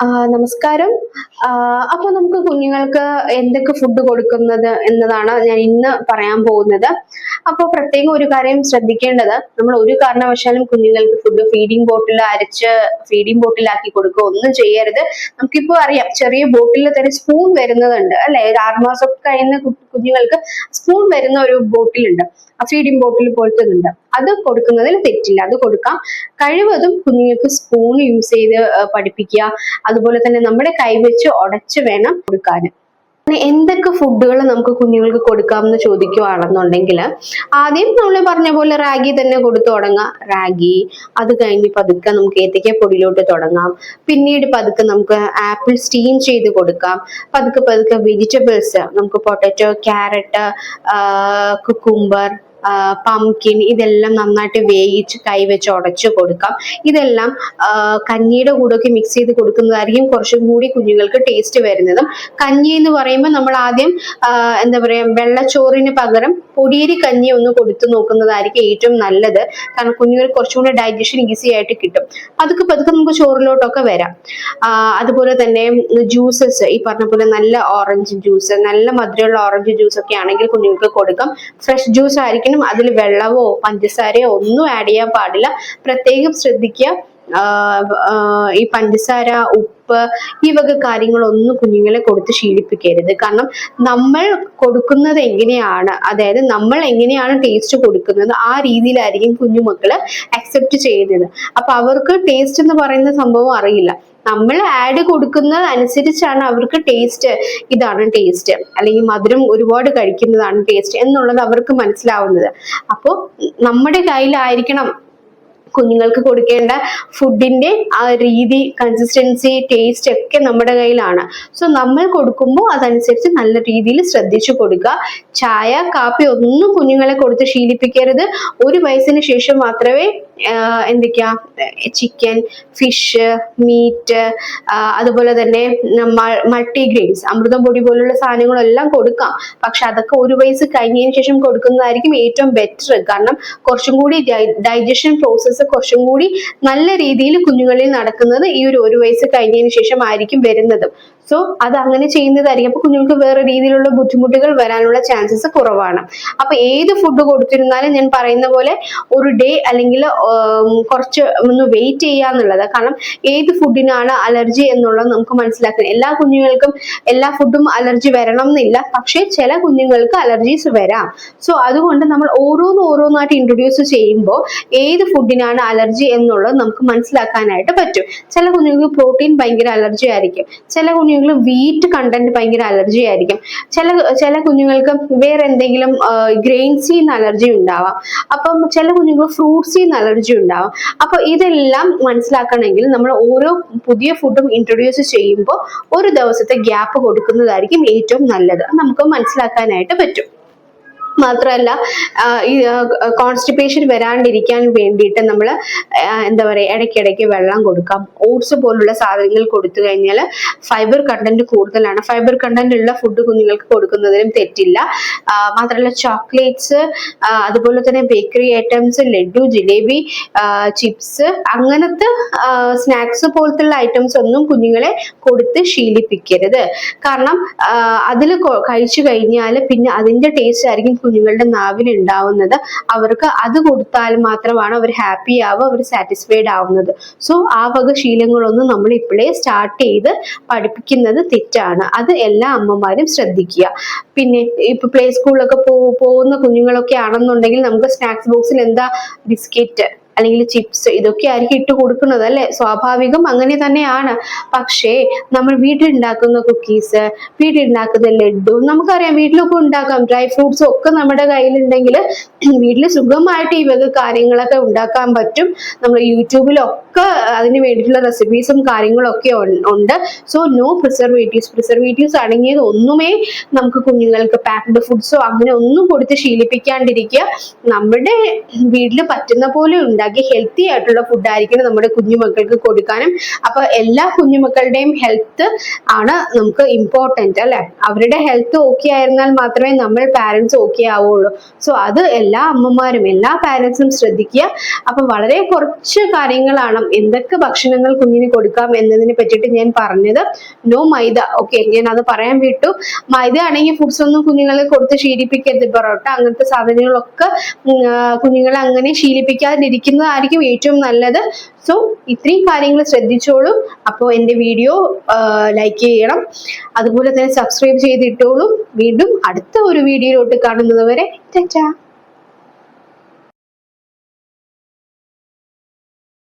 നമസ്കാരം. അപ്പോൾ നമുക്ക് കുഞ്ഞുങ്ങൾക്ക് എന്തൊക്കെ ഫുഡ് കൊടുക്കുന്നത് എന്നതാണ് ഞാൻ ഇന്ന് പറയാൻ പോകുന്നത്. അപ്പോൾ പ്രത്യേകം ഒരു കാര്യം ശ്രദ്ധിക്കേണ്ടത്, നമ്മൾ ഒരു കാരണവശാലും കുഞ്ഞുങ്ങൾക്ക് ഫുഡ് ഫീഡിംഗ് ബോട്ടിൽ അരച്ച് ഫീഡിംഗ് ബോട്ടിലാക്കി കൊടുക്കുക ഒന്നും ചെയ്യരുത്. നമുക്കിപ്പോ അറിയാം, ചെറിയ ബോട്ടിൽ തന്നെ സ്പൂൺ വരുന്നതുണ്ട് അല്ലെ. 6 മാസമൊക്കെ കഴിയുന്ന കുഞ്ഞുങ്ങൾക്ക് സ്പൂൺ വരുന്ന ഒരു ബോട്ടിലുണ്ട്, ഫീഡിംഗ് ബോട്ടിൽ പോലത്തെ ഉണ്ട്. അത് കൊടുക്കുന്നതിൽ തെറ്റില്ല, അത് കൊടുക്കാം. കഴിവതും കുഞ്ഞുങ്ങൾക്ക് സ്പൂൺ യൂസ് ചെയ്ത് പഠിപ്പിക്കുക. അതുപോലെ തന്നെ നമ്മുടെ കൈവച്ച് ഉടച്ച് വേണം കൊടുക്കാൻ. എന്തൊക്കെ ഫുഡുകൾ നമുക്ക് കുഞ്ഞുങ്ങൾക്ക് കൊടുക്കാമെന്ന് ചോദിക്കുകയാണെന്നുണ്ടെങ്കിൽ, ആദ്യം നമ്മൾ പറഞ്ഞ പോലെ റാഗി തന്നെ കൊടുത്തു തുടങ്ങാം. റാഗി, അത് കഴിഞ്ഞ് പതുക്കെ നമുക്ക് ഏത്തയ്ക്കപ്പൊടിയിലോട്ട് തുടങ്ങാം. പിന്നീട് പതുക്കെ നമുക്ക് ആപ്പിൾ സ്റ്റീം ചെയ്ത് കൊടുക്കാം. പതുക്കെ പതുക്കെ വെജിറ്റബിൾസ്, നമുക്ക് പൊട്ടറ്റോ, ക്യാരറ്റ്, കുക്കുംബർ, പംകിൻ, ഇതെല്ലാം നന്നായിട്ട് വേവിച്ച് കൈവച്ച് ഉടച്ചു കൊടുക്കാം. ഇതെല്ലാം കഞ്ഞിയുടെ കൂടെയൊക്കെ മിക്സ് ചെയ്ത് കൊടുക്കുന്നതായിരിക്കും കുറച്ചും കൂടി കുഞ്ഞുങ്ങൾക്ക് ടേസ്റ്റ് വരുന്നതും. കഞ്ഞി എന്ന് പറയുമ്പോൾ നമ്മൾ ആദ്യം എന്താ പറയാ, വെള്ളച്ചോറിന് പകരം പൊടിയരി കഞ്ഞി ഒന്ന് കൊടുത്തു നോക്കുന്നതായിരിക്കും ഏറ്റവും നല്ലത്. കാരണം കുഞ്ഞുങ്ങൾക്ക് കുറച്ചും കൂടി ഡൈജഷൻ ഈസി ആയിട്ട് കിട്ടും. പതുക്കെ പതുക്കെ നമുക്ക് ചോറിലോട്ടൊക്കെ വരാം. അതുപോലെ തന്നെ ജ്യൂസസ്, ഈ പറഞ്ഞ പോലെ നല്ല ഓറഞ്ച് ജ്യൂസ്, നല്ല മധുരമുള്ള ഓറഞ്ച് ജ്യൂസ് ഒക്കെ ആണെങ്കിൽ കുഞ്ഞുങ്ങൾക്ക് കൊടുക്കാം. ഫ്രഷ് ജ്യൂസ് ആയിരിക്കണം, അതിൽ വെള്ളമോ പഞ്ചസാരയോ ഒന്നും ആഡ് ചെയ്യാൻ പാടില്ല. പ്രത്യേകം ശ്രദ്ധിക്കുക, ഈ പഞ്ചസാര, ഉപ്പ്, ഈ വക കാര്യങ്ങളൊന്നും കുഞ്ഞുങ്ങളെ കൊടുത്ത് ശീലിപ്പിക്കരുത്. കാരണം നമ്മൾ കൊടുക്കുന്നത് എങ്ങനെയാണ്, അതായത് നമ്മൾ എങ്ങനെയാണ് ടേസ്റ്റ് കൊടുക്കുന്നത് ആ രീതിയിലായിരിക്കും കുഞ്ഞുമക്കള് അക്സെപ്റ്റ് ചെയ്യുന്നത്. അപ്പൊ അവർക്ക് ടേസ്റ്റ് എന്ന് പറയുന്ന സംഭവം അറിയില്ല. നമ്മൾ ആഡ് കൊടുക്കുന്നത് അനുസരിച്ചാണ് അവർക്ക് ടേസ്റ്റ്, ഇതാണ് ടേസ്റ്റ്, അല്ലെങ്കിൽ മധുരം ഒരുപാട് കഴിക്കുന്നതാണ് ടേസ്റ്റ് എന്നുള്ളത് അവർക്ക് മനസ്സിലാവുന്നത്. അപ്പോൾ നമ്മുടെ കയ്യിലായിരിക്കണം കുഞ്ഞുങ്ങൾക്ക് കൊടുക്കേണ്ട ഫുഡിന്റെ ആ രീതി, കൺസിസ്റ്റൻസി, ടേസ്റ്റ് ഒക്കെ നമ്മുടെ കയ്യിലാണ്. സോ നമ്മൾ കൊടുക്കുമ്പോൾ അതനുസരിച്ച് നല്ല രീതിയിൽ ശ്രദ്ധിച്ചു കൊടുക്കുക. ചായ, കാപ്പി ഒന്നും കുഞ്ഞുങ്ങളെ കൊടുത്ത് ശീലിപ്പിക്കരുത്. 1 വയസ്സിന് ശേഷം മാത്രമേ എന്തൊക്കെയാ, ചിക്കൻ, ഫിഷ്, മീറ്റ്, അതുപോലെ തന്നെ മൾട്ടിഗ്രെയിൻസ്, അമൃതം പൊടി പോലുള്ള സാധനങ്ങളെല്ലാം കൊടുക്കാം. പക്ഷെ അതൊക്കെ 1 വയസ്സ് കഴിഞ്ഞതിന് ശേഷം കൊടുക്കുന്നതായിരിക്കും ഏറ്റവും ബെറ്റർ. കാരണം കുറച്ചും കൂടി ഡൈജഷൻ പ്രോസസ്സ് കുറച്ചും കൂടി നല്ല രീതിയിൽ കുഞ്ഞുങ്ങളിൽ നടക്കുന്നത് ഈ ഒരു 1 വയസ്സ് കഴിഞ്ഞതിന് ശേഷം ആയിരിക്കും വരുന്നത്. സോ അത് അങ്ങനെ ചെയ്യുന്നതായിരിക്കും. അപ്പൊ കുഞ്ഞുങ്ങൾക്ക് വേറെ രീതിയിലുള്ള ബുദ്ധിമുട്ടുകൾ വരാനുള്ള ചാൻസസ് കുറവാണ്. അപ്പൊ ഏത് ഫുഡ് കൊടുത്തിരുന്നാലും ഞാൻ പറയുന്ന പോലെ ഒരു ഡേ അല്ലെങ്കിൽ കുറച്ച് ഒന്ന് വെയിറ്റ് ചെയ്യാന്നുള്ളത്. കാരണം ഏത് ഫുഡിനാണ് അലർജി എന്നുള്ളത് നമുക്ക് മനസ്സിലാക്കണം. എല്ലാ കുഞ്ഞുങ്ങൾക്കും എല്ലാ ഫുഡും അലർജി വരണം എന്നില്ല, പക്ഷെ ചില കുഞ്ഞുങ്ങൾക്ക് അലർജീസ് വരാം. സോ അതുകൊണ്ട് നമ്മൾ ഓരോന്നായിട്ട് ഇൻട്രൊഡ്യൂസ് ചെയ്യുമ്പോൾ ഏത് ഫുഡിനാണ് അലർജി എന്നുള്ളത് നമുക്ക് മനസ്സിലാക്കാനായിട്ട് പറ്റും. ചില കുഞ്ഞുങ്ങൾക്ക് പ്രോട്ടീൻ ഭയങ്കര അലർജി ആയിരിക്കും, ചില കുഞ്ഞുങ്ങൾ വീറ്റ് കണ്ടന്റ് ഭയങ്കര അലർജി ആയിരിക്കും, ചില കുഞ്ഞുങ്ങൾക്ക് വേറെ എന്തെങ്കിലും ഗ്രെയിൻസിന്ന് അലർജി ഉണ്ടാവാം. അപ്പം ചില കുഞ്ഞുങ്ങൾ ഫ്രൂട്ട്സിന്ന് അലർജി ഉണ്ടാവാം. അപ്പൊ ഇതെല്ലാം മനസ്സിലാക്കണമെങ്കിൽ നമ്മൾ ഓരോ പുതിയ ഫുഡും ഇൻട്രൊഡ്യൂസ് ചെയ്യുമ്പോൾ 1 ദിവസത്തെ ഗ്യാപ്പ് കൊടുക്കുന്നതായിരിക്കും ഏറ്റവും നല്ലത്. നമുക്ക് മനസ്സിലാക്കാനായിട്ട് പറ്റും. മാത്രമല്ല, ഈ കോൺസ്റ്റിപ്പേഷൻ വരാണ്ടിരിക്കാൻ വേണ്ടിയിട്ട് നമ്മൾ എന്താ പറയുക, ഇടയ്ക്കിടയ്ക്ക് വെള്ളം കൊടുക്കാം. ഓട്സ് പോലുള്ള സാധനങ്ങൾ കൊടുത്തു കഴിഞ്ഞാൽ ഫൈബർ കണ്ടന്റ് കൂടുതലാണ്. ഫൈബർ കണ്ടന്റ് ഉള്ള ഫുഡ് കുഞ്ഞുങ്ങൾക്ക് കൊടുക്കുന്നതിനും തെറ്റില്ല. മാത്രമല്ല ചോക്ലേറ്റ്സ്, അതുപോലെ തന്നെ bakery items, laddu, jalebi, chips, അങ്ങനത്തെ സ്നാക്സ് പോലത്തുള്ള ഐറ്റംസ് ഒന്നും കുഞ്ഞുങ്ങളെ കൊടുത്ത് ശീലിപ്പിക്കരുത്. കാരണം അതിൽ കഴിച്ചു കഴിഞ്ഞാൽ പിന്നെ അതിന്റെ ടേസ്റ്റ് ആയിരിക്കും കുഞ്ഞുങ്ങളുടെ നാവിൽ ഉണ്ടാവുന്നത്. അവർക്ക് അത് കൊടുത്താൽ മാത്രമാണ് അവർ ഹാപ്പി ആവുക, അവർ സാറ്റിസ്ഫൈഡ് ആവുന്നത്. സോ ആ വക ശീലങ്ങളൊന്നും നമ്മൾ ഇപ്പോഴേ സ്റ്റാർട്ട് ചെയ്ത് പഠിപ്പിക്കുന്നത് തെറ്റാണ്. അത് എല്ലാ അമ്മമാരും ശ്രദ്ധിക്കുക. പിന്നെ ഇപ്പൊ പ്ലേ സ്കൂളിലൊക്കെ പോകുന്ന കുഞ്ഞുങ്ങളൊക്കെ ആണെന്നുണ്ടെങ്കിൽ നമുക്ക് സ്നാക്സ് ബോക്സിൽ എന്താ, ബിസ്ക്കറ്റ് അല്ലെങ്കിൽ ചിപ്സ്, ഇതൊക്കെ ആയിരിക്കും ഇട്ട് കൊടുക്കുന്നത് അല്ലെ. സ്വാഭാവികം അങ്ങനെ തന്നെയാണ്. പക്ഷേ നമ്മൾ വീട്ടിലുണ്ടാക്കുന്ന കുക്കീസ്, വീട്ടിലുണ്ടാക്കുന്ന ലഡു, നമുക്കറിയാം വീട്ടിലൊക്കെ ഉണ്ടാക്കാം. ഡ്രൈ ഫ്രൂട്ട്സ് ഒക്കെ നമ്മുടെ കയ്യിലുണ്ടെങ്കിൽ വീട്ടിൽ സുഖമായിട്ട് ഈ വക കാര്യങ്ങളൊക്കെ ഉണ്ടാക്കാൻ പറ്റും. നമ്മൾ യൂട്യൂബിലൊക്കെ അതിന് വേണ്ടിയിട്ടുള്ള റെസിപ്പീസും കാര്യങ്ങളൊക്കെ ഉണ്ട്. സോ നോ പ്രിസർവേറ്റീവ്സ് അടങ്ങിയത് ഒന്നുമേ നമുക്ക് കുഞ്ഞുങ്ങൾക്ക് പാക്ഡ് ഫുഡ്സോ അങ്ങനെ ഒന്നും കൊടുത്ത് ശീലിപ്പിക്കാണ്ടിരിക്കുക. നമ്മുടെ വീട്ടിൽ പറ്റുന്ന പോലെ ഉണ്ടാക്കി ഹെൽത്തി ആയിട്ടുള്ള ഫുഡ് ആയിരിക്കണം നമ്മുടെ കുഞ്ഞുമക്കൾക്ക് കൊടുക്കാനും. അപ്പൊ എല്ലാ കുഞ്ഞുമക്കളുടെയും ഹെൽത്ത് ആണ് നമുക്ക് ഇമ്പോർട്ടന്റ് അല്ലെ. അവരുടെ ഹെൽത്ത് ഓക്കെ ആയിരുന്നാൽ മാത്രമേ നമ്മൾ പാരന്റ്സ് ഓക്കെ ആവുള്ളൂ. സോ അത് എല്ലാ അമ്മമാരും എല്ലാ പാരന്റ്സും ശ്രദ്ധിക്കുക. അപ്പൊ വളരെ കുറച്ച് കാര്യങ്ങളാണ് എന്തൊക്കെ ഭക്ഷണങ്ങൾ കുഞ്ഞിന് കൊടുക്കാം എന്നതിനെ പറ്റിയിട്ട് ഞാൻ പറഞ്ഞത്. നോ മൈദ. ഓക്കെ, ഞാൻ അത് പറയാൻ വിട്ടു. മൈദ ആണെങ്കിൽ ഫുഡ്സ് ഒന്നും കുഞ്ഞുങ്ങളെ കൊടുത്ത് ശീലിപ്പിക്കരുത്. പൊറോട്ട അങ്ങനത്തെ സാധനങ്ങളൊക്കെ കുഞ്ഞുങ്ങളെ അങ്ങനെ ശീലിപ്പിക്കാതിരിക്കുന്നതായിരിക്കും ഏറ്റവും നല്ലത്. സോ ഇത്രയും കാര്യങ്ങൾ ശ്രദ്ധിച്ചോളൂ. അപ്പോൾ എൻ്റെ വീഡിയോ ലൈക്ക് ചെയ്യണം, അതുപോലെ തന്നെ സബ്സ്ക്രൈബ് ചെയ്തിട്ടോളൂ. വീണ്ടും അടുത്ത ഒരു വീഡിയോയിലോട്ട് കാണുന്നത് വരെ ടാറ്റാ.